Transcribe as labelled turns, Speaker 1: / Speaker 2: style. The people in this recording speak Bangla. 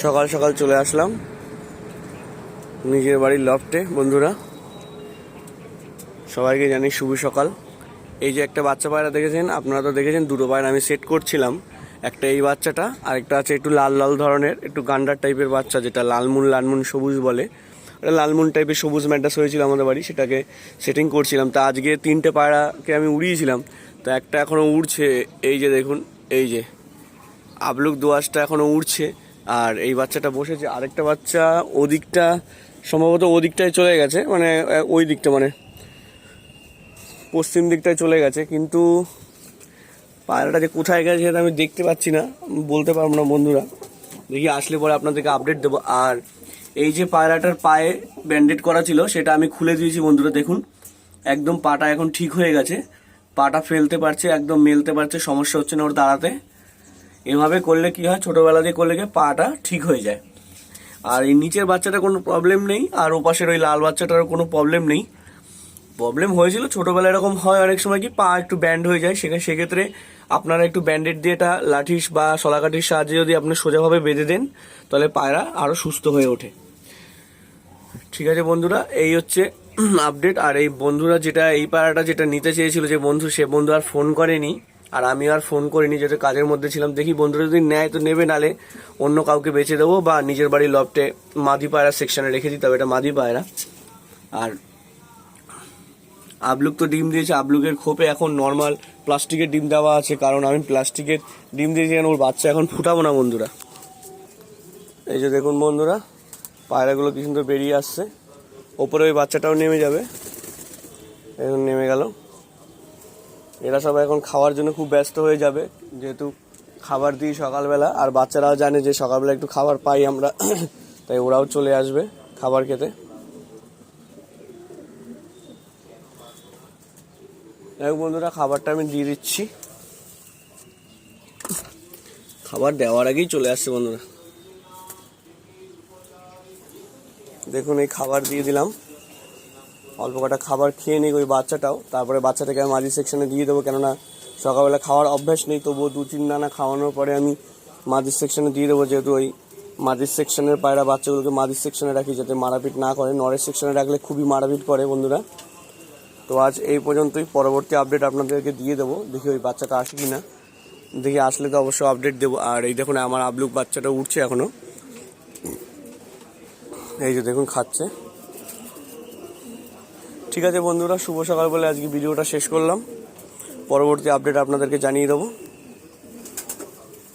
Speaker 1: সকাল সকাল চলে আসলাম নিজের বাড়ির লফটে। বন্ধুরা সবাইকে জানি শুভ সকাল। এই যে একটা বাচ্চা পায়রা দেখেছেন, আপনারা তো দেখেছেন, দুটো পায়রা আমি সেট করছিলাম। একটা এই বাচ্চাটা, আর একটা আছে একটু লাল লাল ধরনের, একটু গান্ডার টাইপের বাচ্চা, যেটা লালমুন সবুজ বলে। এটা লালমুন টাইপের সবুজ ম্যাড্রাস হয়েছিল আমাদের বাড়ি, সেটাকে সেটিং করছিলাম। তা আজকে 3টে পায়রাকে আমি উড়িয়েছিলাম, তো একটা এখনও উড়ছে। এই যে দেখুন, এই যে আবলুক দোয়াশটা এখনও উড়ছে, আর এই বাচ্চাটা বসেছে। আরেকটা বাচ্চা ওদিকটা, সম্ভবত ওদিকটায় চলে গেছে, মানে ওই দিকটা, মানে পশ্চিম দিকটায় চলে গেছে। কিন্তু পায়রাটা যে কোথায় গেছে সেটা আমি দেখতে পাচ্ছি না, বলতে পারবো না বন্ধুরা। দেখি আসলে পরে আপনাদেরকে আপডেট দেবো। আর এই যে পায়রাটার পায়ে ব্যান্ডেড করা ছিল, সেটা আমি খুলে দিয়েছি বন্ধুরা। দেখুন একদম পাটা এখন ঠিক হয়ে গেছে, পাটা ফেলতে পারছে, একদম মেলতে পারছে, সমস্যা হচ্ছে না ওর দাঁড়াতে। এভাবে করলে কি হয়, ছোটোবেলা দিয়ে করলে গিয়ে পাটা ঠিক হয়ে যায়। আর এই নিচের বাচ্চাটার কোনো প্রবলেম নেই, আর ওপাশের ওই লাল বাচ্চাটারও কোনো প্রবলেম নেই। প্রবলেম হয়েছিল ছোটোবেলায়, এরকম হয় অনেক সময়, কি পা একটু ব্যান্ড হয়ে যায়, সেক্ষেত্রে আপনারা একটু ব্যান্ডেড দিয়ে এটা লাঠিস বা শলাকাঠির সাহায্যে যদি আপনি সোজাভাবে বেঁধে দেন, তাহলে পায়রা আরও সুস্থ হয়ে ওঠে। ঠিক আছে বন্ধুরা, এই হচ্ছে আপডেট। আর এই বন্ধুরা যেটা, এই পায়রাটা যেটা নিতে চেয়েছিল যে বন্ধু, সে বন্ধু আর ফোন করেনি, আর আমি আর ফোন করিনি, যেটা কাজের মধ্যে ছিলাম। দেখি বন্ধুরা যদি নেয় তো নেবে, নালে অন্য কাউকে বেচে দেবো, বা নিজের বাড়ির লফটে মাদি পায়রা সেকশনে রেখে দিতে হবে। এটা মাদি পায়রা। আর আবলুক তো ডিম দিয়েছে, আবলুকের খোপে এখন নর্মাল প্লাস্টিকের ডিম দেওয়া আছে, কারণ আমি প্লাস্টিকের ডিম দিয়েছি, ওর বাচ্চা এখন ফুটাবো না বন্ধুরা। এই যে দেখুন বন্ধুরা, পায়রাগুলো কি সুন্দর বেরিয়ে আসছে। ওপরে ওই বাচ্চাটাও নেমে যাবে, এখন নেমে গেল। এরা সবাই এখন খাওয়ার জন্য খুব ব্যস্ত হয়ে যাবে, যেহেতু খাবার দিই সকালবেলা, আর বাচ্চারাও জানে যে সকালবেলা একটু খাবার পাই আমরা, তাই ওরাও চলে আসবে খাবার খেতে। দেখ বন্ধুরা, খাবারটা আমি দিয়ে দিচ্ছি। খাবার দেওয়ার আগেই চলে আসছে বন্ধুরা। দেখুন এই খাবার দিয়ে দিলাম, অল্প কটা খাবার খেয়ে নিই ওই বাচ্চাটাও, তারপরে বাচ্চাটাকে আমি মাঝি সেকশনে দিয়ে দেবো। কেননা সকালবেলা খাওয়ার অভ্যাস নেই, তবুও 2-3 দানা খাওয়ানোর পরে আমি মাঝির সেকশনে দিয়ে দেবো। যেহেতু ওই মাঝির সেকশনের পায়রা বাচ্চাগুলোকে মাঝির সেকশনে রাখি, যাতে মারাপিট না করে। নরের সেকশনে রাখলে খুবই মারাপিট করে বন্ধুরা। তো আজ এই পর্যন্তই, পরবর্তী আপডেট আপনাদেরকে দিয়ে দেবো। দেখি ওই বাচ্চাটা আসে কি না, দেখি আসলে তো অবশ্যই আপডেট দেবো। আর এই দেখুন আমার আবলুক বাচ্চাটা উঠছে এখনও, এই যে দেখুন খাচ্ছে। ঠিক আছে বন্ধুরা, শুভ সকাল বলে আজকে ভিডিওটা শেষ করলাম। পরবর্তী আপডেট আপনাদেরকে জানিয়ে দেবো।